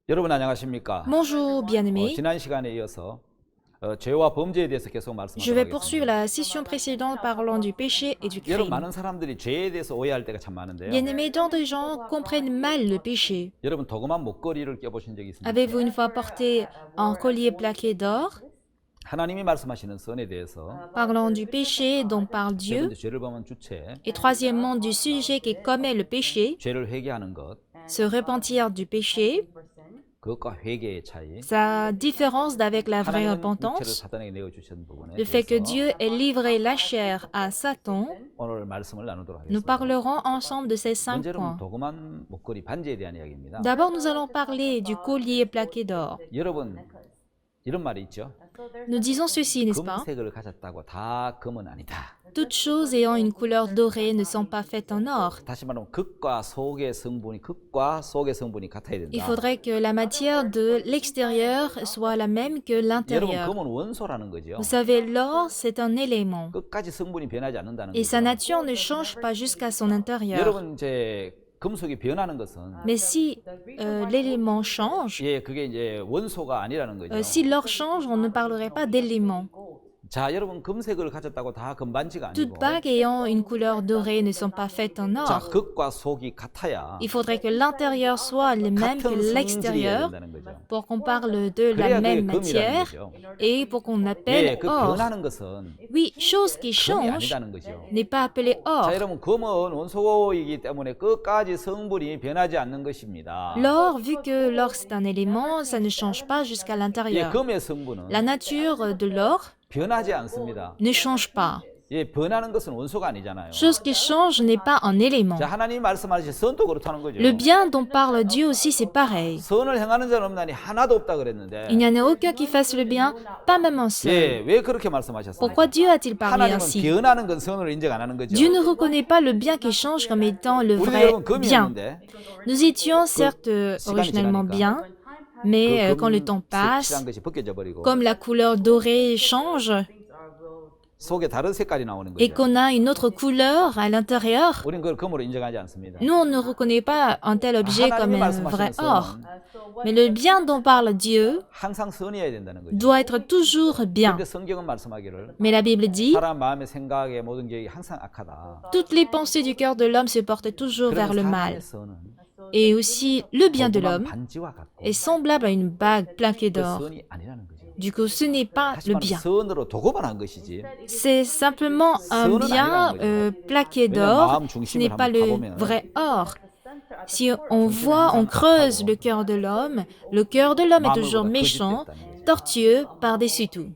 여러분 안녕하십니까? Bonjour, bien-aimés. 지난 시간에 이어서 죄와 범죄에 대해서 계속 Je vais 말씀하도록 poursuivre 하겠습니다. la session précédente parlant du péché et du 여러분 crime. 많은 사람들이 죄에 대해서 오해할 때가 참 많은데요. Bien-aimés, tant de gens comprennent mal le péché. 여러분 도그만 목걸이를 껴보신 적이 있습니까? Avez-vous une fois porté un collier plaqué d'or? 하나님이 말씀하시는 선에 대해서 Parlant du péché dont parle 세 Dieu. 번째 죄를 범한 주체, Et troisièmement, du sujet qui commet le péché, 죄를 회개하는 것, se repentir du péché, 그것과 회개의 차이, sa différence d'avec la vraie 하나님은 육체를 repentance, 사단에게 내어주신 부분에 le fait que 대해서 Dieu ait livré la chair à Satan. 오늘 말씀을 나누도록 Nous 하겠습니다. parlerons ensemble de ces 5 먼저는 points. 도그만 목걸이 반지에 대한 이야기입니다. D'abord, nous allons parler du collier plaqué d'or. 여러분 이런 말이 있죠. Nous disons ceci, n'est-ce pas? 금색을 가졌다고 다 금은 아니다. Toutes choses ayant une couleur dorée ne sont pas faites en or. 다시 말하면 극과 속의 성분이 같아야 Il 된다. faudrait que la matière de l'extérieur soit la même que 여러분 l'intérieur. 금은 원소라는 거죠. Vous savez, l'or, c'est un élément. 끝까지 성분이 변하지 않는다는 Et sa 거죠. nature ne change pas jusqu'à son intérieur. 여러분 이제 금속이 변하는 것은 Mais si l'élément change, 예 그게 이제 원소가 아니라는 거죠. si l'or change, on ne parlerait pas d'élément. 자 여러분 금색을 가졌다고 다 금반지가 아니고 Toutes bagues ayant une couleur dorée ne sont pas faites en 자 or. 극과 속이 같아야 Il faudrait que l'intérieur soit le même que 같은 성질이어야 l'extérieur 된다는 거죠. pour qu'on parle de la 그래야 그게 même 금이라는 matière 거죠. et pour qu'on 예, appelle 그 or. 변하는 것은 Oui, chose qui 금이 change 아니다는 거죠. n'est pas appelée 자 or. 여러분 금은 원소이기 때문에 끝까지 성분이 변하지 않는 것입니다. L'or, vu que l'or c'est un élément, ça ne change pas jusqu'à 예, l'intérieur. 금의 성분은 La nature de l'or 변하지 않습니다. ne change pas. 예, 변하는 것은 원소가 아니잖아요. Chose qui change n'est pas un élément. 자, 하나님이 말씀하신 선도 그렇다는 거죠. Le bien dont parle Dieu aussi, c'est pareil. 선을 행하는 자는 없나니 하나도 없다 그랬는데. Il n'y en a aucun qui fasse le bien, pas même un seul. 예, 왜 그렇게 말씀하셨습니까? Pourquoi Dieu a-t-il parlé 하나님은 ainsi? 변하는 건 선을 인정 안 하는 거죠. Dieu ne reconnaît pas le bien qui change comme étant le 우리도 vrai 여러분 bien. 금이었는데 Nous étions certes originellement bien, mais quand le temps passe, 색칠한 것이 벗겨져 버리고 comme la couleur dorée change 속에 다른 색깔이 나오는 et 거죠. qu'on a une autre couleur à l'intérieur, 우리는 그걸 금으로 인정하지 않습니다. nous, on ne reconnaît pas un tel objet comme 하나님이 un vrai 말씀하시는 or. 선은 Mais le bien dont parle Dieu 항상 선이어야 된다는 거죠. doit être toujours bien. 근데 성경은 말씀하기를 Mais la Bible dit, 사람 마음의 생각의 모든 계획이 항상 악하다. toutes les pensées du cœur de l'homme se portent toujours vers le 그러면 mal. 사람의 선은 Et aussi, le bien de 도구만 l'homme 반지와 같고 est semblable à une bague plaquée 그 d'or. 선이 아니라는 거죠. Du coup, ce n'est pas 다시 le 말하면 bien. 선으로 도구만 한 것이지. C'est simplement un bien plaqué d'or, ce n'est pas le vrai or. Si on voit, on creuse le cœur de l'homme est toujours méchant, tortueux par-dessus tout.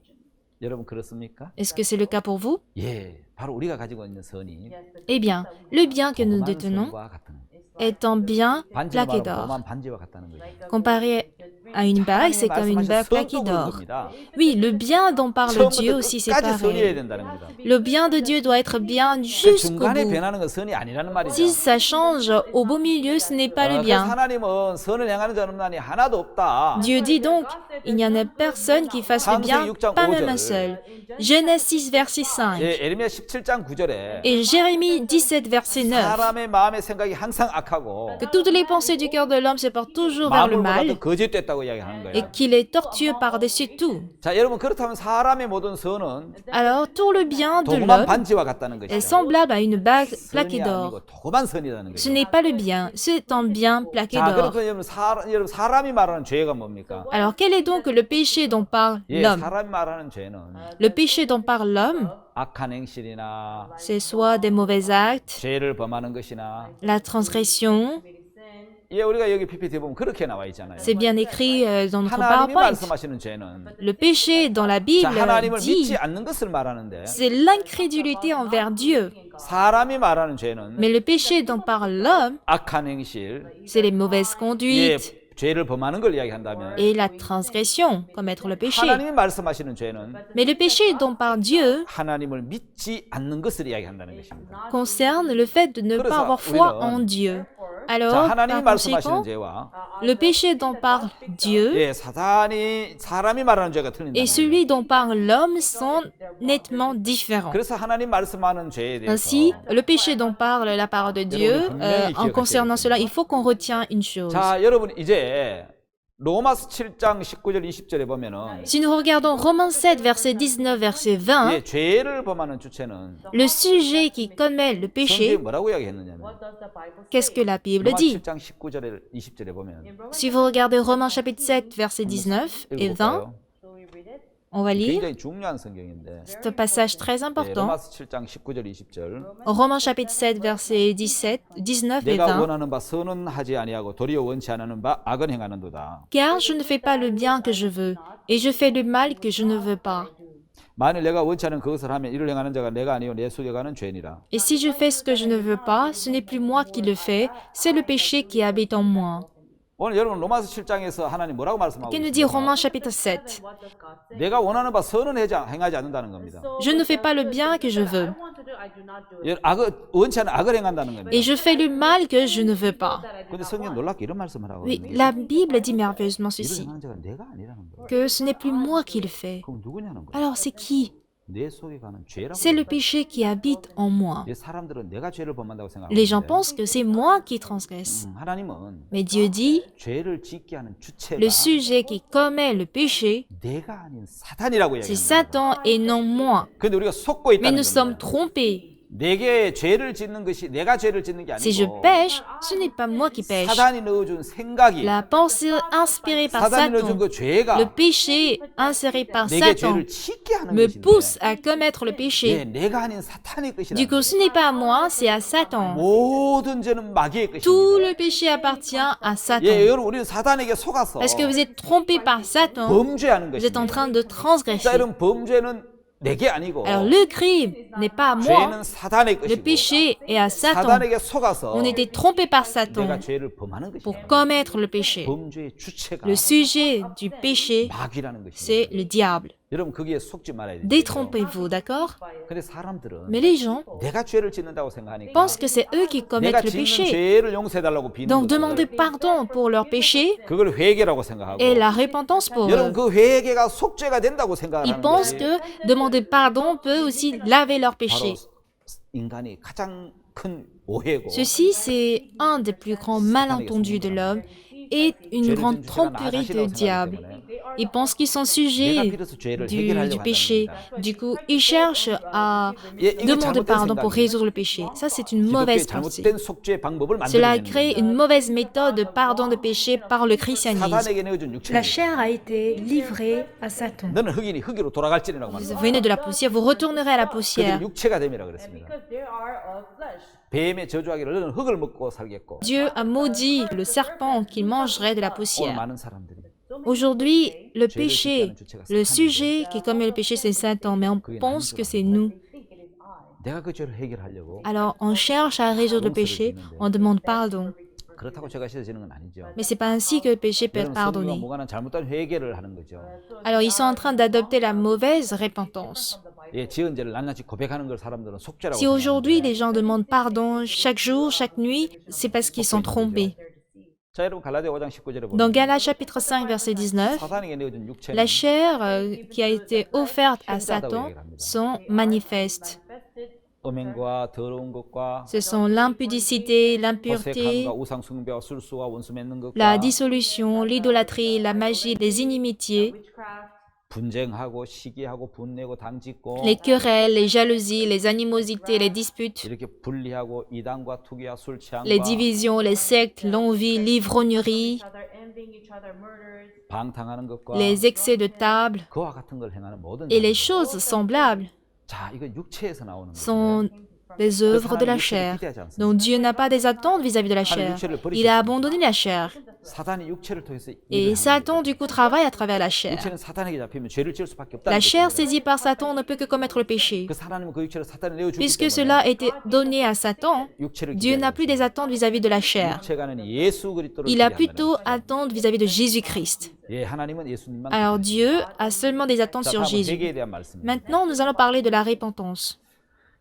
여러분 그렇습니까? Est-ce que c'est le cas pour vous? 예, 바로 우리가 가지고 있는 선이 Eh bien, le bien que nous 도구만 détenons 선과 같은 est un bien 반지로 plaqué 말하면 d'or. 도구만 반지와 같다는 거죠. Comparé à une bague, c'est comme une bague plaquée d'or. Oui, le bien dont parle Dieu aussi, c'est 끝까지 선이어야 pareil. 된다는 겁니다. Le bien de Dieu doit être bien 그 jusqu'au 중간에 bout. 변하는 건 선이 아니라는 말이죠. Si ça change au beau milieu, ce n'est pas le 그래서 bien. 하나님은 선을 행하는 자는 없나니 하나도 없다. Dieu dit donc, il n'y en a personne qui fasse le bien, pas même un seul. Genèse 6, verset 5. 예, 에레미야 17장 9절에 Et Jérémie 17, verset 9. 사람의 마음의 생각이 항상 악하고 Que toutes les pensées du cœur de l'homme se portent toujours vers le 마음보다 더 mal 거짓됐다고 이야기하는 et 거예요. qu'il est tortueux par-dessus tout. 자, 여러분 그렇다면 사람의 모든 선은 Alors, tout le bien de 도구만 l'homme 반지와 같다는 est 것이죠. semblable à une bague 선이 plaquée d'or. 아니고 도구만 선이라는 Ce 거죠. n'est pas le bien, c'est un bien plaqué 자, d'or. 그렇다면 여러분 사람이 말하는 죄가 뭡니까? Alors, quel est donc le péché dont parle 예, l'homme? 사람이 말하는 죄는 Le péché dont parle l'homme, 악한 행실이나 c'est soit des mauvais actes, 죄를 범하는 것이나 la transgression. 예, 우리가 여기 PPT 보면 그렇게 나와 있잖아요. C'est bien écrit dans notre 하나님이 PowerPoint. 말씀하시는 죄는 Le péché dans la 자, Bible 하나님을 dit, 믿지 않는 것을 말하는데 c'est l'incrédulité envers Dieu. 사람이 말하는 죄는 Mais le péché dont parle l'homme, 악한 행실, c'est les mauvaises 예, conduites 죄를 범하는 걸 이야기한다면 et la transgression, commettre le péché. 하나님이 말씀하시는 죄는 Mais le péché dont parle Dieu 하나님을 믿지 않는 것을 이야기한다는 것입니다. concerne le fait de ne pas avoir foi en Dieu. 자, Alors, 하나님이 par 말씀하시는 conséquent, 죄와 le péché dont parle Dieu 예, 사람이 말하는 죄가 틀린다. et celui dont parle l'homme sont nettement différents. 그래서 하나님 말씀하는 죄에 대해서 Ainsi, le péché dont parle la parole de Dieu, en concernant cela, il faut qu'on retienne une chose. 자, 여러분 이제 로마서 7장 19절 20절에 보면은 Si nous regardons Romains 7, verset 19, verset 20, 예, 죄를 범하는 주체는 le sujet qui commet le 성경이 péché, 뭐라고 이야기했느냐면 qu'est-ce que la Bible 로마 dit? 7장 19절에 20절에 보면 Si vous regardez Romains chapitre 7, verset 19 et 20, 읽어볼까요? on va lire. 굉장히 중요한 성경인데 C'est un passage très 예, important. 로마서 7장 19절 20절 Romains chapitre 7, verset 17, 19 et 내가 20. 원하는 바 선은 하지 아니하고 도리어 원치 않는 바 악은 행하는도다. Car je ne fais pas le bien que je veux, et je fais le mal que je ne veux pas. 만일 내가 원치 않은 그것을 하면 이를 행하는 자가 내가 아니요 내 속에 가는 죄니라. Et si je fais ce que je ne veux pas, ce n'est plus moi qui le fais, c'est le péché qui habite en moi. 오늘 여러분 로마서 7장에서 하나님 뭐라고 말씀하고 Que nous dit 있습니까? Romains chapitre 7? 내가 원하는 바 선은 행하지 않는다는 겁니다. Je ne fais pas le bien que je veux, 원치 않은 악을 행한다는 겁니다. et je fais le mal que je ne veux pas. 근데 성경 놀랍게 이런 말씀을 하고 Oui, 있는 la Bible dit merveilleusement 이를 ceci, 행하는 자가 내가 아니라는 거예요. que ce n'est plus moi qui le fais. 그럼 누구냐는 거예요. Alors c'est qui? 내 속에 가는 죄라고. C'est le péché qui habite en moi. 이 사람들은 내가 죄를 범한다고 Les gens 생각하는데 pensent que c'est moi qui transgresse. 하나님은 Mais Dieu dit, 죄를 짓게 하는 주체가 le sujet qui commet le péché, 내가 아닌 사탄이라고 c'est 이야기합니다. Satan et non moi. 근데 우리가 속고 Mais 있다는 nous sommes 겁니다. trompés. 내게 죄를 짓는 것이 내가 죄를 짓는 게 Si je 아니고 pêche, ce n'est pas moi qui pêche. 사단이 넣어준 생각이 La pensée inspirée par 사단이 넣어준 Satan, 그 죄가 le péché inséré par 내게 Satan, 죄를 짓게 하는 me 것인데 pousse à commettre le 예, péché. 내가 아닌 사탄의 Du 것이라. coup, ce n'est pas à moi, c'est à Satan. 모든 죄는 마귀의 Tout 것입니다. le péché appartient à 예, Satan. 여러분 우리는 사단에게 속아서 Parce que vous êtes trompés par Satan, 범죄하는 vous êtes en 것입니다. train de 자, transgresser. 여러분 범죄는 내게 아니고 Alors le crime n'est pas à moi, 죄는 사단의 le 것이고 péché est à Satan. 사단에게 속아서 On était trompés par 내가 Satan 죄를 범하는 pour 것입니다. commettre le péché. 범죄의 주체가 Le sujet du péché, 마귀라는 c'est 것입니다. le diable. 여러분 거기에 속지 말아야 돼요. Détrompez-vous, d'accord? 근데 사람들은 Mais les gens 내가 죄를 짓는다고 생각하니까 pensent que c'est eux qui 내가 commettent le 짓는 péché. 죄를 용서해달라고 비는 Donc demandez 것을 pardon pour leur péché 그걸 회개라고 생각하고 et la repentance pour 여러분 eux. 그 회개가 속죄가 된다고 Ils 생각하는 pensent 것이 que demander pardon peut aussi laver leurs péchés. 바로 인간이 가장 큰 오해고 Ceci, c'est un des plus grands malentendus de l'homme et une grande tromperie du diable. Ils pensent qu'ils sont sujets du péché. Du coup, ils cherchent à demander pardon pour résoudre le péché. Ça, c'est une mauvaise pensée. 잘못된 속죄 방법을 Cela 만들어내는 crée une mauvaise méthode de pardon de péché par le christianisme. 사단에게 내어준 육체는 La chair a été livrée à Satan. 너는 흑인이 흑이로 돌아갈지라고 Vous 말합니다. venez de la poussière, vous retournerez à la poussière. 그들이 육체가 됨이라 그랬습니다. 뱀의 저주하기를 너는 흑을 먹고 살겠고. Dieu a maudit le serpent qu'il mangerait de la 오늘 poussière. 많은 사람들이 Aujourd'hui, le péché, le sujet qui commet le péché, c'est Satan, mais on pense que c'est nous. 내가 그 죄를 해결하려고 Alors, on cherche à résoudre le péché, on demande pardon. 그렇다고 죄가 씻어지는 건 아니죠. Mais c'est pas ainsi que le péché peut être 여러분 성경과 pardonné. 무관한 잘못된 회개를 하는 거죠. Alors, ils sont en train d'adopter la mauvaise repentance. 예, 지은 죄를 낱낱이 고백하는 걸 사람들은 속죄라고 Si aujourd'hui 생각하는데. les gens demandent pardon chaque jour, chaque nuit, c'est parce qu'ils sont trompés. 자, 여러분 갈라디아 5장 19절에 Dans 보면 Galates chapitre 5, verset 19, 사단에게 내어준 육체는 la chair qui a été offerte à Satan sont manifestes. 음행과 더러운 것과 Ce sont l'impudicité, l'impureté, 거색함과 우상 숭배와 술수와 원수 맺는 것과 la dissolution, l'idolâtrie, la magie, les inimitiés, 분쟁하고 시기하고 분내고 당짓고 les querelles, les jalousies, les animosités, les disputes, 이렇게 분리하고 이단과 투기와 술 취함과 les divisions, les sectes, l'envie, l'ivrognerie, 방탕하는 것과 les excès de table 그와 같은 걸 행하는 모든 et les 자들. choses semblables 자, 이거 육체에서 나오는 sont 거예요. les œuvres de la chair. Donc Dieu n'a pas des attentes vis-à-vis de la chair. Il a abandonné la chair. 사단이 육체를 통해서 Et 일을 하는 Satan, du coup, travaille à travers la chair. 육체는 사단에게 잡히면 죄를 지을 수밖에 없다는 La chair 것입니다. saisie par Satan ne peut que commettre le péché. 그 하나님은 그 육체를 사단에 내어주기 Puisque 때문에 cela a été donné à Satan, 육체를 Dieu n'a 기대하는 plus des attentes vis-à-vis de la chair. 육체가는 예수 그리스도를 Il a 기대한다는 plutôt 것이죠. attentes vis-à-vis de Jésus-Christ. 예, 하나님은 예수님만 Alors Dieu a seulement des attentes 자, sur 다음은 Jésus. 회개에 대한 말씀입니다. Maintenant, nous allons parler de la repentance.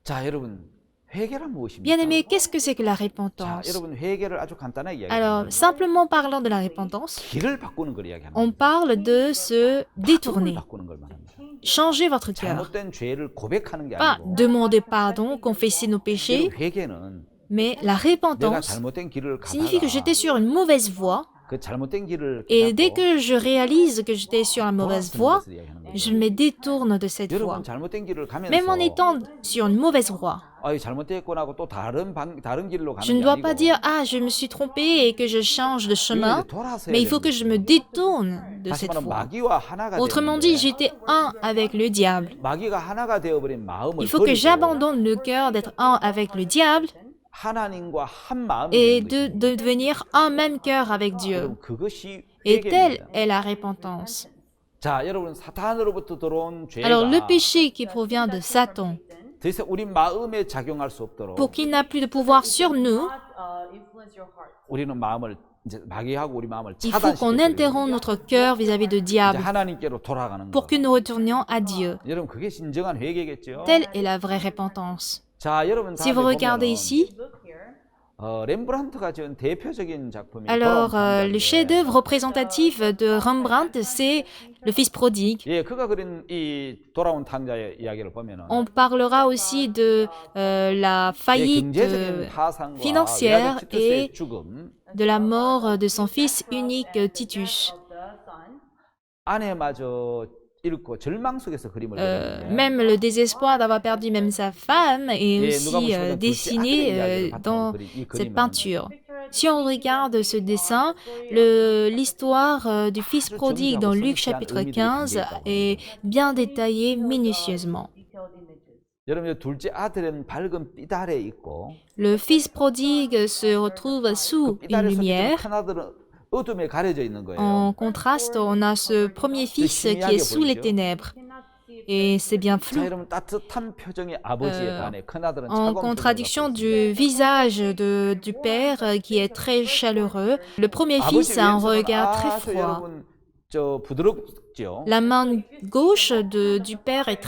자, 여러분 회개란 무엇입니까? Bien-aimés, qu'est-ce que c'est que la 자, repentance? 여러분 회개를 아주 간단하게 Alors, 이야기합니다. simplement parlant de la repentance, 길을 바꾸는 걸 이야기합니다. on parle de se détourner, 바꾸는 걸 말합니다. changer votre cœur. 잘못된 죄를 고백하는 게 Pas 아니고 demander pardon, confesser nos péchés, 여러분, 회개는 mais la 내가 repentance 잘못된 길을 signifie que 가다가 j'étais sur une mauvaise voie, 그 잘못된 길을 Et dès 깨닫고 que je réalise que j'étais sur la mauvaise 돌아서는 voie, 것을 이야기하는 거예요. je me détourne de cette voie. 여러분 잘못된 길을 Même en 가면서 étant sur une mauvaise voie. 아이 잘못됐구나 하고 또 다른 길로 Je ne 가는 게 dois pas 아니고 dire ah je me suis trompé et que je change de 이거 chemin, 이제 돌아서야 mais il faut 되는 que je 거예요. me détourne de 다시 cette 말하면 voie. 마귀와 하나가 Autrement dit, 되는데 j'étais un avec le diable. 마귀가 하나가 되어버린 마음을 Il faut que 버리고 j'abandonne le cœur d'être un avec le diable 하나님과 한 마음이 et 되는 de 것입니다. devenir un même cœur avec Dieu. 여러분 그것이 Et telle 회개입니다. est la repentance. 자, 여러분 사탄으로부터 들어온 Alors le 죄가 péché qui provient de Satan, 더 이상 우리 마음에 작용할 수 없도록 pour qu'il n'a plus de pouvoir sur nous, 우리는 마음을 이제 마귀하고 우리 마음을 il faut qu'on 차단시켜버리고 interrompe notre cœur vis-à-vis de 이제 diable 하나님께로 돌아가는 pour 거. que nous retournions à Dieu. 여러분 그게 진정한 회개겠죠. Telle est la vraie repentance. 자, 여러분 Si vous 다음에 regardez 보면은 ici, 렘브란트가 지은 대표적인 작품이 alors 돌아온 le 탐정인데, chef-d'œuvre représentatif de Rembrandt, c'est le Fils prodigue. 예, 그가 그린 이 돌아온 탕자의 이야기를 보면은 On parlera aussi de la 예, faillite 경제적인 파산과 financière 외아들 티투스의 et 죽음, de la mort de son fils unique Titus. 아내마저 잃고 절망 속에서 그림을 그렸는데 Même le désespoir d'avoir perdu même sa femme est 예, aussi 누가 보시면 둘째 아들의 dessiné 이야기를 바탕으로 dans 그린 이 cette 그림은 peinture. Si on regarde ce dessin, l'histoire du fils prodigue dans Luc chapitre 15 est bien détaillée minutieusement. 여러분 둘째 아들은 밝은 삐달에 있고 Le fils prodigue se retrouve sous 그 une 삐달에 lumière. 큰 아들은 어둠에 가려져 있는 거예요. En contraste, on a ce premier fils qui est sous les ténèbres. Et c'est bien 자, flou. 여러분 따뜻한 표정의 아버지에 반해 큰 아들은 En 차가운 표정을 contradiction 갖고 있어요. du visage du père qui est très chaleureux, le premier fils 아버지 a un 왼손은 regard très 아주 froid. 여러분 저 부드럽죠. La main gauche du père est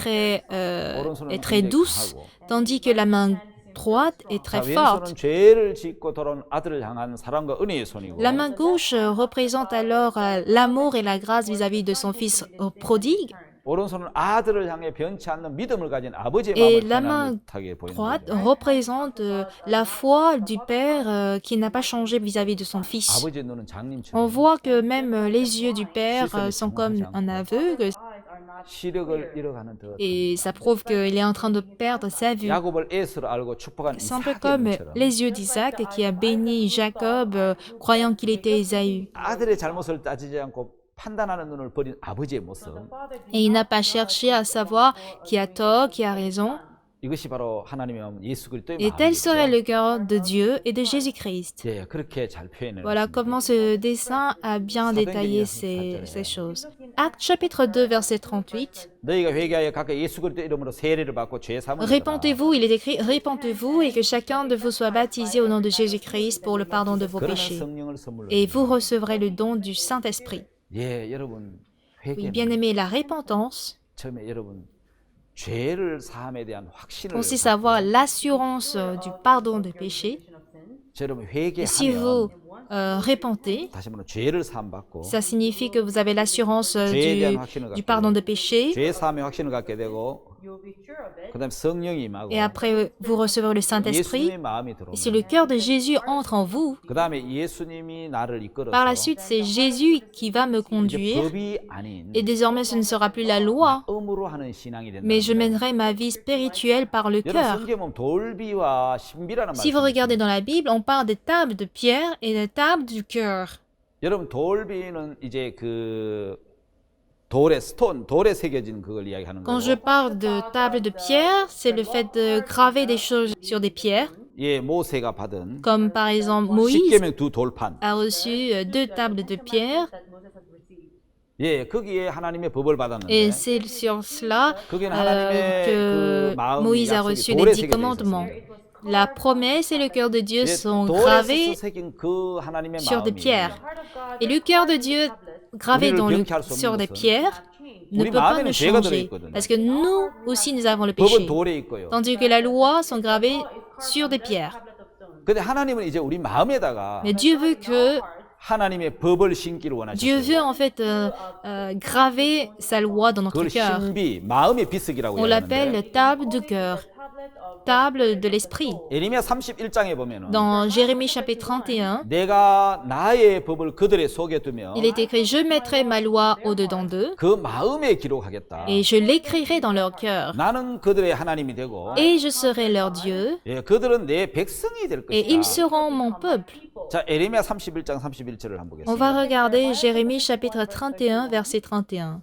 오른손은 très 굉장히 douce, 강하고. tandis que la main droite est 자, très 왼손은 forte. 죄를 짓고 돌아온 아들을 향한 사랑과 은혜의 손이고 La main gauche représente alors l'amour et la grâce vis-à-vis de son fils prodigue. 오른손은 아들을 향해 변치 않는 믿음을 가진 아버지의 Et 마음을 la main 편안하게 보이는 droite 거죠. représente la foi du père qui n'a pas changé vis-à-vis de son fils. 아버지의 눈은 On 장님처럼 voit que même les yeux du père sont comme un aveugle 시력을 잃어가는 듯. et ça prouve qu'il est en train de perdre sa vue. 야곱을 에스로 알고 축복한 C'est un peu 이삭의 comme 눈처럼 les yeux d'Isaac qui a béni Jacob croyant qu'il était Ésaü. 아들의 잘못을 따지지 않고 판단하는 눈을 버린 아버지의 모습. Et il n'a pas cherché à savoir qui a tort, qui a raison. 이것이 바로 하나님의 마음 예수 그리스도의 Et tel serait 마음이죠. le cœur de Dieu et de Jésus-Christ. 예, 그렇게 잘 표현을 Voilà 했습니다. comment ce dessin a bien détaillé ces choses. Acte chapitre 2, verset 38. 너희가 회개하여 각각 예수 그리스도 이름으로 세례를 받고 죄 사함을 Répentez-vous, il est écrit, répentez-vous et que chacun de vous soit baptisé au nom de Jésus-Christ pour le pardon de vos 그러나 péchés. 성령을 선물로 Et vous recevrez le don du Saint-Esprit. 예, 여러분 Oui, 회개는 bien-aimé, la repentance 처음에 여러분 죄를 사함에 대한 확신을 consiste à avoir l'assurance du pardon des péchés. 여러분 Et si vous 회개하면 repentez, 다시 말하면 죄를 사함 받고 ça signifie que vous avez l'assurance 죄에 대한 확신을 du 갖게 pardon 되고 des péchés. 죄 사함의 확신을 갖게 되고 그다음에 성령이 임하고 Et après, vous recevrez le Saint-Esprit. 예수님의 마음이 Et si 들어오면 le cœur de Jésus entre en vous, 그다음에 예수님이 나를 이끌어서 par la suite, c'est Jésus qui va me 이제 conduire. 법이 아닌 Et désormais, ce ne sera plus la loi, 마음으로 하는 신앙이 된다. mais je mènerai ma vie spirituelle par le 여러분 cœur. 성경에 보면 돌비와 신비라는 Si 말씀이 vous regardez 있습니다. dans la Bible, on parle des tables de pierre et des tables du cœur. 여러분 돌비는 이제 그 돌에 새겨진 그걸 이야기하는 Quand 거고. je parle de table de pierre, c'est le fait de graver des choses sur des pierres, 예, 모세가 받은 comme par exemple Moïse 십계명 두 돌판. a reçu 2 tables de pierre, 예, 거기에 하나님의 법을 받았는데 et c'est sur cela 거기는 하나님의 그 que 마음 Moïse a 약속이 reçu les 돌에 10 새겨져 commandements. 있었어요. La promesse et le cœur de Dieu sont 돌에서 gravés 새긴 그 하나님의 sur des 마음이 pierres. Et le cœur de Dieu gravé sur des pierres ne peut pas nous changer. Parce que nous aussi, nous avons le 법은 péché. 돌에 있고요. Tandis que la loi sont gravées sur des pierres. 근데 하나님은 이제 우리 마음에다가 Mais Dieu veut que 하나님의 법을 신기를 Dieu 원하셨어요. veut en fait graver sa loi dans notre 그걸 cœur. 신비, 마음의 비석이라고 On l'appelle 얘기하는데 table du cœur. table de l'esprit. 예레미야 31장에 보면은 Dans Jérémie chapitre 31, 내가 나의 법을 그들의 속에 두며 il est écrit, je mettrai ma loi au-dedans d'eux 그 마음에 기록하겠다. et je l'écrirai dans leur cœur. 나는 그들의 하나님이 되고 Et je serai leur Dieu 예, 그들은 내 백성이 될 et ils 것이다. seront mon peuple. 자, 예레미야 31장 31절을 한번 On va 보겠습니다. regarder Jérémie chapitre 31, verset 31.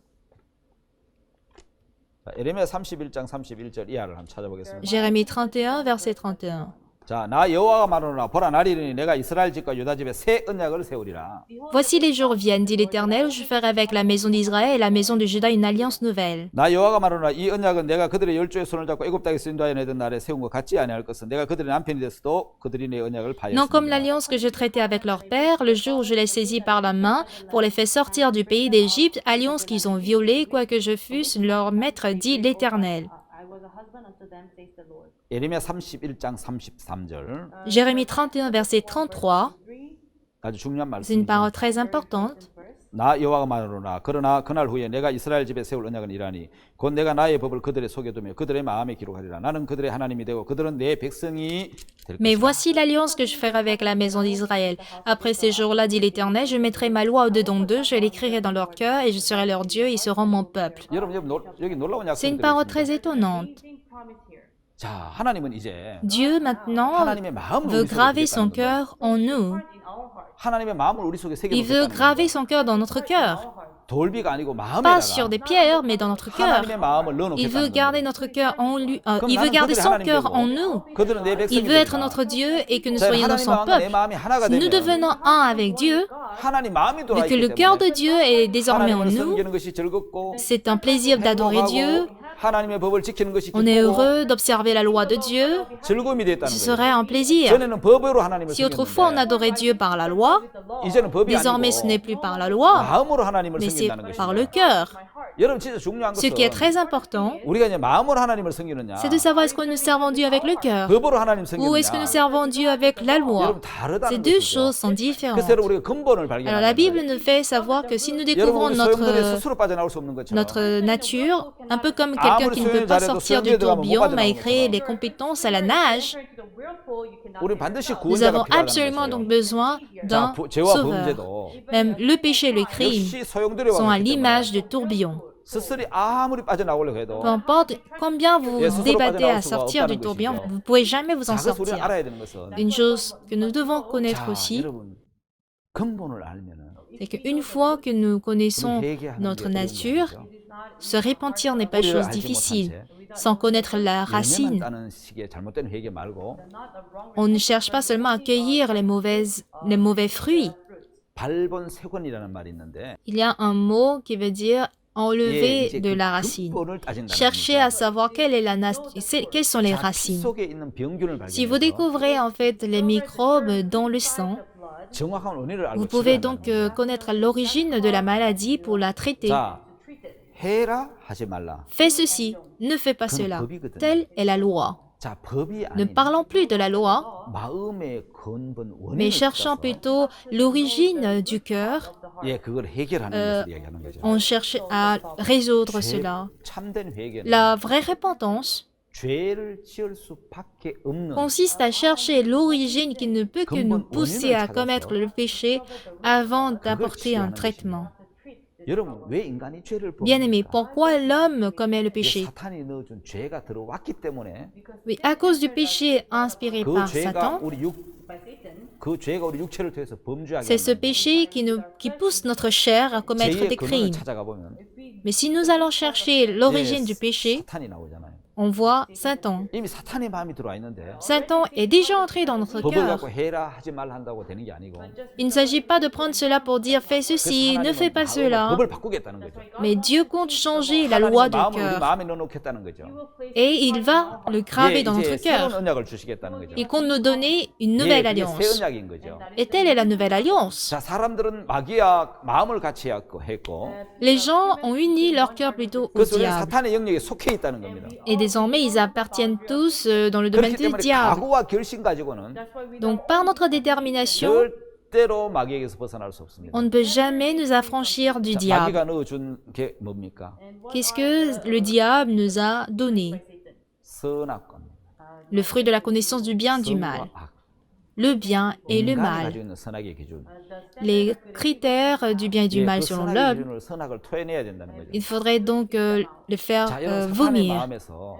자, 예레미야 31장 31절 이하를 한번 찾아보겠습니다. Jérémie 31, verset 31. 자, 나 여호와가 말하노라 보라 날이 이르니 내가 이스라엘 집과 유다 집에 새 언약을 세우리라. Voici les jours viennent, dit l'Éternel, où je ferai avec la maison d'Israël et la maison de Juda une alliance nouvelle. 나 여호와가 말하노라 이 언약은 내가 그들의 열조의 손을 잡고 애굽 땅에서 인도하여 내던 날에 세운 것 같지 아니할 것은 내가 그들의 남편이 됐어도 그들이 내 언약을 Non comme 파였습니다. l'alliance que je traitais avec leur père, le jour où je les saisis par la main pour les faire sortir du pays d'Égypte, alliance qu'ils ont violée, quoique je fusse leur maître, dit l'Éternel. 예레미야 31장 33절 Jérémie 31, verset 33, 아주 중요한 c'est une 말씀이죠. parole très importante. 나 여호와가 말하노라 그러나 그날 후에 내가 이스라엘 집에 세울 언약은 이라니 곧 내가 나의 법을 그들의 속에 두며 그들의 마음에 기록하리라. 나는 그들의 하나님이 되고 그들은 내 백성이 될 Mais 것이다. voici l'alliance que je ferai avec la maison d'Israël. Après ces jours-là, dit l'Éternel, je mettrai ma loi au-dedans d'eux, je l'écrirai dans leur cœur, et je serai leur Dieu, et ils seront mon peuple. 여러분 여기 놀라운 C'est 약속이 une parole 들어있습니다. très étonnante. 자, 하나님은 이제 Dieu maintenant 하나님의 마음을 veut 우리 속에 graver son 두겠다는 거예요. cœur en nous. 하나님의 마음을 우리 속에 새겨 Il veut 놓겠다는 graver 거예요. son cœur dans notre cœur. 돌비가 아니고 Pas sur 마음에다가 des pierres, mais dans notre cœur. 하나님의 마음을 Il veut 넣어놓겠다는 garder 거예요. notre cœur en lui. 그럼 Il veut 나는 garder 그들의 son 하나님 cœur 되고 en nous. 그들은 내 백성이 Il veut être 되리라. notre Dieu et que nous 자, soyons dans 하나님 son 마음과 내 peuple. 마음이 하나가 Si nous 되면 devenons un avec Dieu, 하나님 마음이 vu 돌아 que le 있기 cœur de 때문에 Dieu est désormais en 하나님을 nous, 섬기는 것이 즐겁고 c'est un plaisir d'adorer Dieu. 행복하고 하나님의 법을 지키는 것이 On est 기쁘고 heureux d'observer la loi de Dieu. 즐거움이 됐다는 Ce 거예요. serait un plaisir. 전에는 법으로 하나님을 Si autrefois on 섬겼는데 adorait Dieu par la loi, 이제는 법이 désormais ce n'est 아니고 plus par la loi, 마음으로 하나님을 mais c'est 섬긴다는 par le 것입니다. cœur. 여러분 진짜 중요한 Ce qui est 것은 très important, 우리가 이제 마음으로 하나님을 섬기느냐 c'est de savoir est-ce que nous servons Dieu avec le cœur 법으로 하나님 ou est-ce que nous 섬기느냐 servons Dieu avec la loi. 여러분 다르다는 Ces deux 것이죠. choses sont différentes. 그래서 여러분 우리가 근본을 Alors la 발견하는 Bible 거예요. nous fait savoir que si nous 여러분 découvrons 우리 소용돌이 notre, 스스로 빠져나올 수 없는 것처럼 notre nature, un peu comme quelqu'un qui ne peut pas sortir du tourbillon malgré les compétences à la nage, 우리 반드시 nous 구원자가 avons 필요하다는 absolument 거예요. donc besoin d'un 죄와 sauveur. 범죄도 Même le péché et le crime 역시 소용돌이와 sont à 같기 때문에 l'image du tourbillon. 스스로 아무리 빠져나오려고 해도 Peu importe combien vous 예, vous 스스로 débattez à 빠져나올 수가 sortir du 없다는 tourbillon, 것이죠. vous ne pouvez jamais vous en 자, 그래서 우리가 sortir. 알아야 되는 것은 Une chose que nous devons connaître 자, aussi, 여러분 근본을 알면은 c'est qu'une fois que nous connaissons 우리 회개하는 notre 게 어려운 nature, 거죠. se repentir n'est pas 뿌리를 chose 알지 difficile. 못한 채 Sans connaître la 열매만 racine, 따는 식의 잘못된 회개 말고 on ne cherche pas seulement à cueillir les mauvais fruits. 발본 세권이라는 말이 있는데 Il y a un mot qui veut dire 예, enlever 이제 de 그 la racine. 근본을 따진다는 Chercher à 겁니다. savoir quelle est quelles sont les 자, 피 racines. 속에 있는 병균을 Si vous 발견해서 découvrez en fait les microbes dans le sang, 정확한 원인을 알고 vous pouvez 치료한다는 donc 겁니다. connaître l'origine de la maladie pour la traiter. 자, 해라 하지 말라. Fais ceci, ne fais pas cela. Telle est la loi. 자, 법이 Ne 아닌 parlons plus de la loi, 마음의 근본 mais 원인을 cherchons 찾아서 plutôt l'origine du cœur. 예, 그걸 해결하는 것을 얘기하는 거죠. On cherche à résoudre 죄- cela. 참된 회개는 La vraie repentance 죄를 지을 수밖에 없는 consiste à chercher l'origine qui ne peut que nous pousser à commettre le péché avant d'apporter un traitement. 여러분 왜 인간이 죄를 Bien-aimé, 범합니까? pourquoi l'homme commet le 이게 péché? 사탄이 넣어준 죄가 들어왔기 때문에 Oui, à cause du péché inspiré 그 par 죄가 Satan, 그 죄가 우리 육체를 통해서 범죄하게 c'est ce 하는 péché qui pousse notre chair à commettre 죄의 des 근원을 crimes. 찾아가 보면 Mais si nous allons chercher l'origine du péché, 사탄이 나오잖아요. on voit Satan. 이미 사탄의 마음이 들어와 있는데 Satan est déjà entré dans notre 법을 cœur. 갖고 해라 하지 말라 한다고 되는 게 아니고 Il ne s'agit pas de prendre cela pour dire fais 그래서 ceci, ne fais 하나님은 pas cela. 법을 바꾸겠다는 거죠. Mais Dieu compte changer la loi 하나님의 du 마음을 우리 cœur. 마음에 넣어놓겠다는 거죠. Et il va le 예, graver dans 이제 notre 새로운 cœur. 언약을 주시겠다는 거죠. Il compte nous donner une 예, nouvelle 그게 새 alliance. 언약인 거죠. Et telle est la nouvelle alliance. 자, 사람들은 마귀와 마음을 같이 했고 Les gens ont uni leur cœur plutôt au 그래서 우리는 diable. 사탄의 영역에 속해 있다는 겁니다. Et désormais, ils appartiennent tous dans le domaine 그렇기 du 때문에 diable. 각오와 결심 가지고는 Donc, par notre détermination, 절대로 마귀에게서 벗어날 수 없습니다. on ne peut jamais nous affranchir du 자, diable. 마귀가 넣어준 게 뭡니까? Qu'est-ce que le diable nous a donné? 선악과입니다. le fruit de la connaissance du bien et du mal, 선과 악, le bien et le 인간이 mal, 가지고 있는 선악의 기준. les critères du bien et du 예, mal 그 selon 선악의 l'homme. 기준으로 선악을 토해내야 된다는 거죠. Il faudrait donc le faire 자, 여러분 사탄의 vomir. 마음에서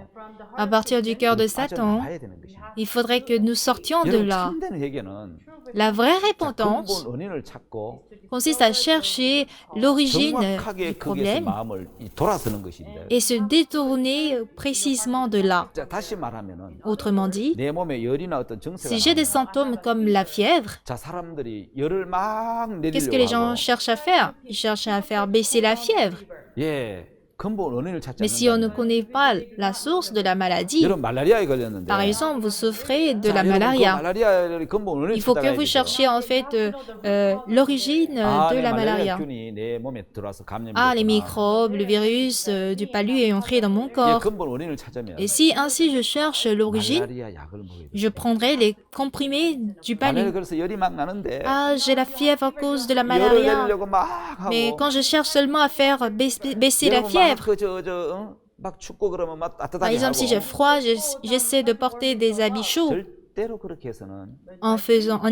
À partir du cœur de 우리 Satan, 빠져나와야 되는 것입니다. il faudrait que nous sortions de 여러분 là. 참된 회개는 La vraie 자, repentance 근본 원인을 찾고 consiste à chercher l'origine 정확하게 du 거기에서 problème 마음을 돌아서는 것인데. et se détourner précisément de là. 자, 다시 말하면은 Autrement dit, 내 몸에 열이나 어떤 증세가 si j'ai des 나오면 symptômes comme la fièvre, 자, 사람들이 열을 막 qu'est-ce que les 내리려고 gens 하고 cherchent à faire? Ils cherchent à faire baisser la fièvre. 예, 근본 원인을 찾지 Mais si on ne 않는다면 connaît pas la source de la maladie, 여러분 말라리아에 걸렸는데 par exemple, vous souffrez de 자, la 여러분 그 malaria. 말라리아의 근본 원인을 Il faut que 찾아가야 vous 되죠. cherchiez en fait l'origine 아, de 내 la 말라리아 malaria. 균이 내 몸에 들어와서 감염이 Ah, les 됐구나. microbes, le virus du palu est entré dans mon 예, corps. 근본 원인을 찾으면 Et si ainsi je cherche l'origine, 말라리아 약을 먹어야 돼. je prendrai les comprimés du 말라리아 palu. 그래서 열이 막 나는데 Ah, j'ai la fièvre à cause de la 열을 malaria. 내리려고 막 Mais 하고 quand je cherche seulement à faire baisser la 여러분 fièvre, 막 춥고 그러면 막 par 따뜻하게 exemple, si j'ai 하고 froid, j'essaie de porter des habits chauds. 절대로 그렇게 해서는 En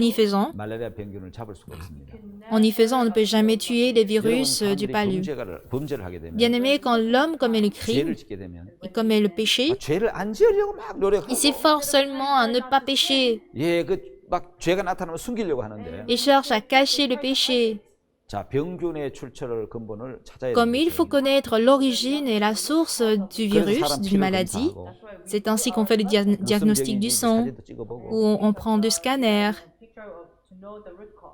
y faisant, 말라리아 병균을 잡을 수가 없습니다. on ne peut jamais tuer les 여러분 virus du 사람들이 palu. 범죄를 하게 되면 Bien aimé, quand l'homme commet le crime 죄를 짓게 되면 et commet le péché, 죄를 안 지으려고 막 노력하고 il s'efforce seulement à ne pas pécher. 예, 그 막 죄가 나타나면 숨기려고 하는데 Il cherche à cacher le péché. 자, 병균의 출처를 근본을 찾아야 Comme il 되는 faut connaître l'origine et la source du virus, d'une maladie, c'est ainsi qu'on fait le diagnostic du sang, 사진도 찍어보고 où on prend des scanners.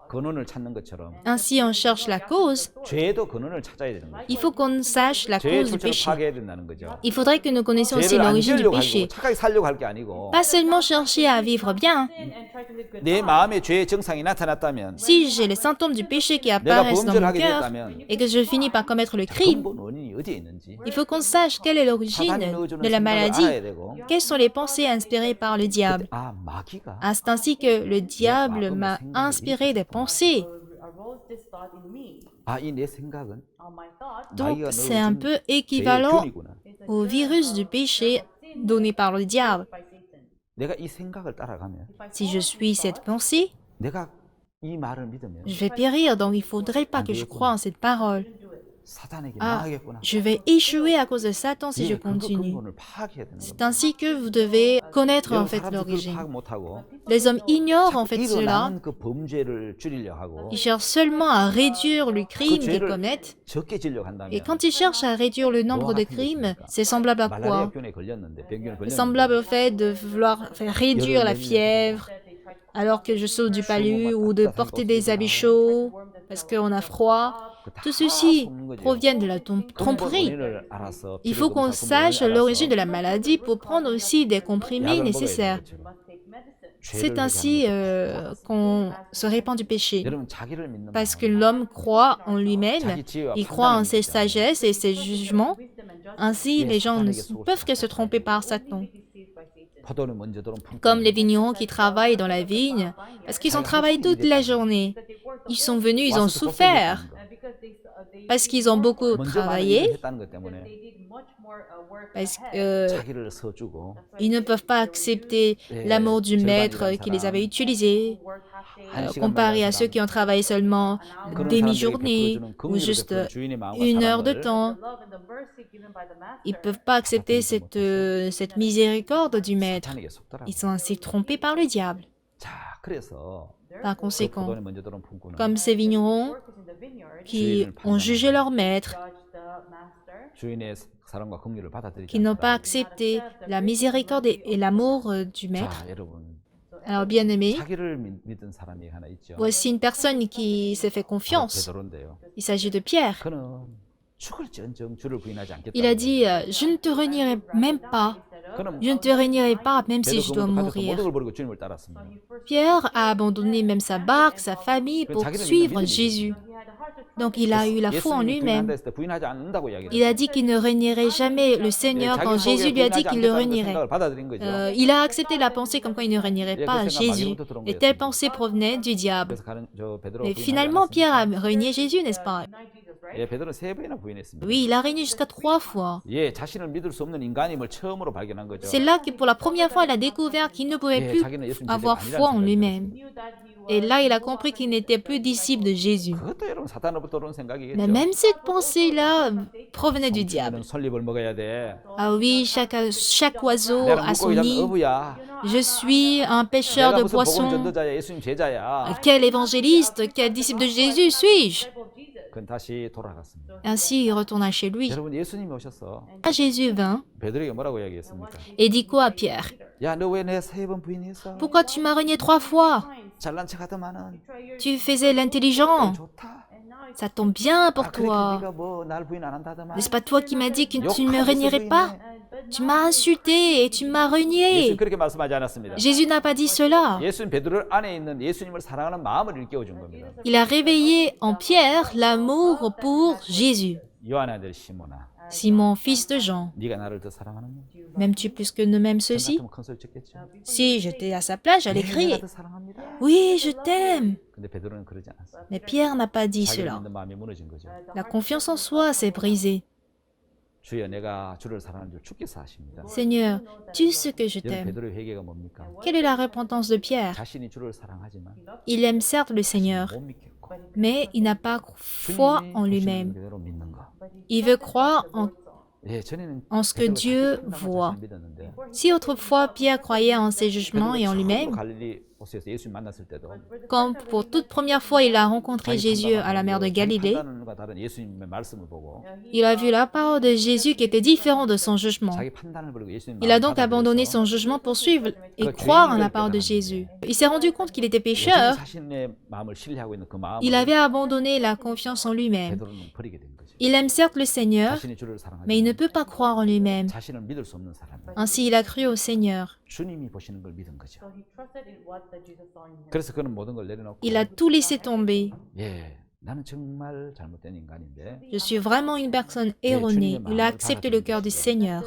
근원을 찾는 것처럼 Ainsi, on cherche la cause. 죄도 근원을 찾아야 되는 거죠. Il faut qu'on sache la 죄의 cause du 출처를 péché. 파괴해야 된다는 거죠. Il faudrait que nous connaissions aussi 죄를 안 l'origine du 지으려고 péché. 하고 착하게 살려고 할 게 아니고 Pas seulement chercher à vivre bien. 내 마음에 죄의 증상이 나타났다면 Si j'ai les symptômes du péché qui 내가 apparaissent dans 범죄를 mon 하게 cœur 됐다면 et que je finis par commettre le crime, 근본 원인이 어디에 있는지 il faut qu'on sache quelle est l'origine 사단이 넣어주는 de la 생각을 maladie. 알아야 되고 Quelles sont les pensées inspirées par le diable? 아, 마귀가 Ah, c'est ainsi que le diable m'a inspiré des pensées. 아, 이 내 생각은 Donc, 마귀가 c'est un 넣어준 peu 죄의 équivalent 균이구나. au virus du péché donné par le diable. 내가 이 생각을 따라가면 Si je suis cette pensée, 내가 이 말을 믿으면 je vais périr, donc il ne faudrait pas que je croie en cette parole. 사단에게 Ah, 망하겠구나. je vais échouer à cause de Satan si je 예, 그거 continue. 근본을 파악해야 되는 C'est 거예요. ainsi que vous devez connaître en 여러분 fait 사람들이 그걸 l'origine. 파악 못하고 Les hommes ignorent en fait cela. 일어나는 그 범죄를 줄이려 하고 Ils cherchent seulement à réduire le crime qu'ils commettent. 적게 지려고 한다면 Et quand ils cherchent à réduire le nombre de crimes, c'est semblable à 말라리아 quoi? 균에 걸렸는데 병균에 C'est semblable 걸렸는데 au fait de vouloir faire réduire la fièvre alors que je souffre du palu ou de porter des habits chauds parce qu'on a froid. Tout ceci provient de la tromperie. 원인을 알아서 Il faut qu'on sache l'origine de la maladie pour prendre aussi des comprimés nécessaires. C'est ainsi qu'on se répand du péché. 여러분 자기를 믿는 Parce que 마음, l'homme croit en lui-même, 자기 지혜와 il croit en 판단을 ses 믿지 않아요. sagesses et ses jugements. Ainsi, les gens ne peuvent que se tromper par Satan. 포도를 먼저 들어온 Comme les vignerons qui travaillent dans la vigne, parce qu'ils ont travaillé toute la journée. Ils sont venus, ils ont souffert, parce qu'ils ont beaucoup travaillé, 했다는 것 때문에 parce qu'ils 자기를 서주고 ne peuvent pas accepter l'amour du maître qui les avait utilisés, comparé à ceux qui ont travaillé seulement 그런 demi-journée 사람들에게 ou 베풀어주는 juste 긍휼을 베풀 주인의 마음과 1 heure de 사랑을 temps. Ils ne peuvent pas accepter cette miséricorde du maître. 사탄에게 속더라고. Ils sont ainsi trompés par le diable. 자, 그래서 Par 그 conséquent, 포도원에 먼저 들어온 품꾼은 comme ces vignerons qui ont jugé leur maître, 주인의 사랑과 긍휼을 받아들이지 qui n'ont pas 않더라. accepté la miséricorde et l'amour du maître. 자, 여러분 Alors, bien aimé, 자기를 믿은 사람이 하나 있죠. voici une personne qui s'est fait 바로 confiance. 베드로인데요. Il s'agit de Pierre. 그는 죽을지언정 주를 부인하지 않겠다. Il a dit, je ne te renierai même pas. 그는 Je ne te renierai pas, même si je dois 모든 mourir. 걸 버리고 주님을 따랐습니다. Pierre a abandonné même sa barque, sa famille pour suivre Jésus. Donc il a eu la foi en 예수님이 lui-même. 부인한다 했을 때 부인하지 않는다고 이야기를 Il a 했어요. dit qu'il ne renierait jamais le 예, Seigneur 자기 quand 속에 Jésus lui a dit 부인하지 qu'il le 않겠다는 그 renierait. 생각을 받아들인 거죠. Il a accepté la pensée comme quoi il ne renierait 예, 그 pas 생각 Jésus. 마귀로부터 들어온 Et telle 거였습니다. pensée provenait du diable. 그래서 베드로가 Et 부인하지 finalement, Pierre a 않았습니까? renié Jésus, n'est-ce pas? 예, 베드로는 3번이나 부인했습니다. Oui, il a renié jusqu'à 3 fois. 예, 자신을 믿을 수 없는 인간임을 처음으로 발견한 거죠. C'est là que pour la première fois, il a découvert qu'il ne pouvait 예, plus 자기는 예수님 제자가 avoir foi en 아니라는 생각이 lui-même. 들었습니다. Et là, il a compris qu'il n'était plus disciple de Jésus. 그것도 여러분 사탄으로부터 온 Mais 생각이겠죠. même cette pensée-là provenait du diable. 성충에는 설립을 먹어야 돼. Ah oui, chaque oiseau 내가 a son 물고기 잡는 nid. 어부야. Je suis un pêcheur 내가 de 무슨 복음 poissons. 전도자야, 예수님 제자야. Quel évangéliste, quel disciple de Jésus suis-je? 그건 다시 돌아갔습니다. Ainsi, il retourna chez lui. 여러분 예수님이 오셔서 Jésus vint 베드로에게 뭐라고 이야기했습니까? et dit quoi à Pierre? 야, 너 왜 내 3번 부인했어? Pourquoi tu m'as renié 3 fois? 잘난 척하더만은 Tu faisais l'intelligent. 좋다. Ça tombe bien 아, pour 그렇게 toi. 네가 뭐 날 부인 안 한다더만. N'est-ce pas toi qui m'as dit que tu ne me 욕하면서 renierais pas? 부인해. Tu m'as insulté et tu m'as renié. 예수님 그렇게 말씀하지 않았습니다. Jésus n'a pas dit cela. 예수님 베드로 안에 있는 예수님을 사랑하는 마음을 일깨워 준 겁니다. Il a réveillé en Pierre l'amour pour Jésus. 요한의 아들 시몬아, Simon, fils de Jean, 네가 나를 더 사랑하느냐? m'aimes-tu plus que ne m'aimes 저 ceci? 같으면 큰 소리 쳤겠죠. Si j'étais à sa place, j'allais 내가 crier. 더 사랑합니다. Oui, je t'aime. 근데 베드로는 그러지 않았어요. Mais Pierre n'a pas dit 자기를 cela. 믿는 마음이 무너진 거죠. La confiance en soi s'est brisée. 주여, 내가 주를 사랑하는 줄 주께서 아십니다. Seigneur, tu sais que je 여러분 t'aime. 베드로의 회개가 뭡니까? Quelle est la repentance de Pierre? 자신이 주를 사랑하지만 Il aime certes le Seigneur, 못 믿겠고 mais il n'a pas foi 주님이 en 보시는 lui-même. 그대로 믿는 거. Il veut croire 예, 전에는 en ce que 베드로가 Dieu 자기 판단만 voit. 자신을 믿었는데 Si autrefois Pierre croyait en ses jugements et en 베드로가 lui-même, 처음으로 갈릴리 호수에서 예수님 만났을 때도 comme pour toute première fois il a rencontré 자기 Jésus à la mer de 자기 Galilée, 판단과 다른 예수님의 말씀을 보고 il a vu la parole de Jésus qui était différente de son jugement. 자기 판단을 버리고 예수님 Il a donc 마음을 abandonné 받아들여서 son jugement pour suivre et croire en la parole de Jésus. Il s'est rendu compte qu'il était 여전히 pécheur. 자신의 마음을 신뢰하고 있는 그 마음을 Il avait abandonné la confiance en lui-même. 베드로는 버리게 된 거죠. Il aime certes le Seigneur, 자신이 주를 mais il ne 사랑하지만 peut pas croire en lui-même. 자신을 믿을 수 없는 사람. Ainsi, il a cru au Seigneur. 주님이 보시는 걸 믿은 거죠. 그래서 그는 모든 걸 내려놓고 Il a tout laissé tomber. 예, 나는 정말 잘못된 인간인데 Je suis vraiment une personne erronée. Il a accepté le cœur du Seigneur.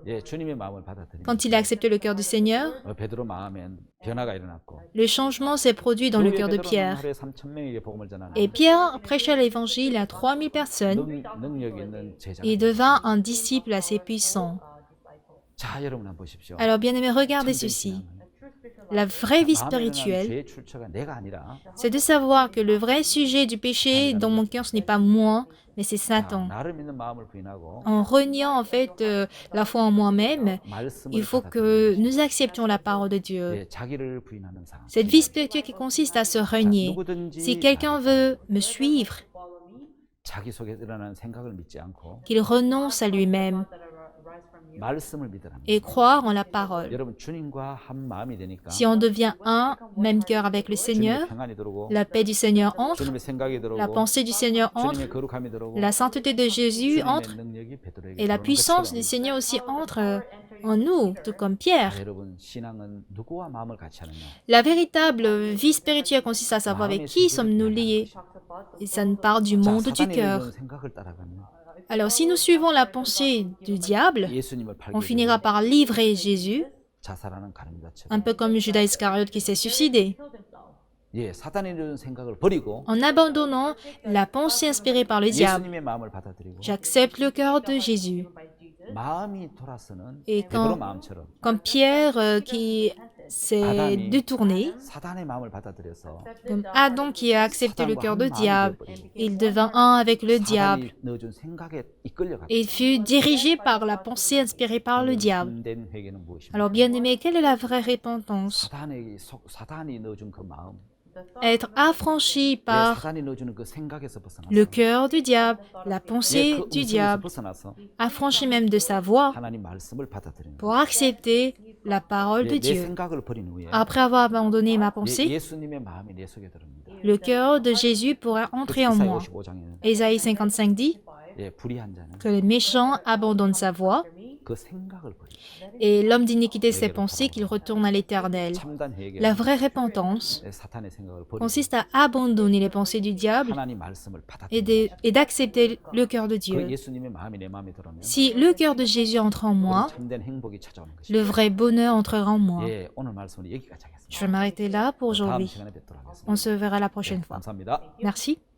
예, 주님의 마음을 받아들인 Quand il a accepté le cœur du Seigneur, 베드로 마음엔 변화가 일어났고 le changement s'est produit dans le cœur de 베드로는 Pierre. 하루에 3,000명에게 복음을 전하는 Et Pierre prêcha l'évangile à 3000 personnes. 능력 있는 제자가 Il devint un disciple assez puissant. 자, 여러분 한번 보십시오. Alors, bien-aimés, regardez ceci. La vraie vie spirituelle, 죄의 출처가 내가 아니라 c'est de savoir que le vrai sujet du péché dans mon cœur, ce n'est pas moi, mais c'est Satan. 나를 믿는 마음을 부인하고 En reniant en fait la foi en moi-même, 말씀을 il faut 받아들이는 que nous acceptions la parole de Dieu. 예, 자기를 부인하는 삶. Cette vie spirituelle qui consiste à se renier. 누구든지 Si quelqu'un veut me suivre, 자기 속에 일어나는 생각을 믿지 않고 qu'il renonce à lui-même 말씀을 믿으라. et croire en la parole. 여러분 주님과 한 마음이 되니까 Si on devient un, même cœur avec le 주님의 Seigneur, 평안이 들어오고 la paix du Seigneur entre, 주님의 생각이 la 들어오고 pensée du Seigneur entre, 주님의 거룩함이 들어오고 la sainteté de Jésus entre, 주님의 능력이 베드로에게 et la 들어오는 puissance du 것처럼 Seigneur aussi entre en nous, tout comme Pierre. 여러분 신앙은 누구와 마음을 같이 하느냐? La véritable vie spirituelle consiste à savoir avec qui sommes-nous liés. Et ça nous part du 자, monde du 사단이 cœur. 이루는 생각을 따라가면 Alors, si nous suivons la pensée du diable, 예수님을 on 팔게 finira 되고 par livrer Jésus, 자살하는 가늠자처럼 un peu comme Judas Iscariote qui s'est suicidé. 예, 사단이 이루는 생각을 버리고 En abandonnant la pensée inspirée par le diable, 예수님의 마음을 받아들이고 j'accepte le cœur de Jésus. 마음이 돌아서는 Et 베드로 quand, 마음처럼 comme Pierre qui s'est détourné, 사단의 마음을 받아들여서 comme Adam qui a accepté le cœur du diable, il devint un avec le diable 사단이 넣어준 생각에 이끌려갔다. et il fut dirigé par la pensée inspirée par le diable. 참된 회개는 무엇입니까? Alors, bien-aimé, quelle est la vraie repentance? 사단이 넣어준 그 마음, Être affranchi 예, par 사단이 넣어주는 그 생각에서 벗어나서 le cœur du diable, la 예, pensée 그 du 음성에서 diable, 벗어나서 affranchi même de sa voix 하나님 말씀을 받아들이는 pour accepter la parole de 내 Dieu. 생각을 버린 후에 Après avoir abandonné ma pensée, 예수님의 마음이 내 속에 들어옵니다. le cœur de Jésus pourrait entrer en 이사야 moi. 55장에는 Ésaïe 55 dit 예, 불의한 자는 que le méchant abandonne sa voix, 그 생각을 버리고 Et l'homme d'iniquité s'est pensé qu'il retourne à l'Éternel. 참된 회개 La vraie repentance 사탄의 생각을 버리고 consiste à abandonner les pensées du diable 하나님 말씀을 et 받아들이는 et d'accepter le cœur de 그 Dieu. 예수님의 마음이 내 마음에 들어오면 Si le cœur de Jésus entre en moi, 참된 행복이 찾아오는 것이. le vrai bonheur entrera en moi. 예, 오늘 말씀은 여기까지 하겠습니다. Je vais m'arrêter là pour 다음 aujourd'hui. 시간에 뵙도록 하겠습니다. On se verra la prochaine fois. 감사합니다. Merci.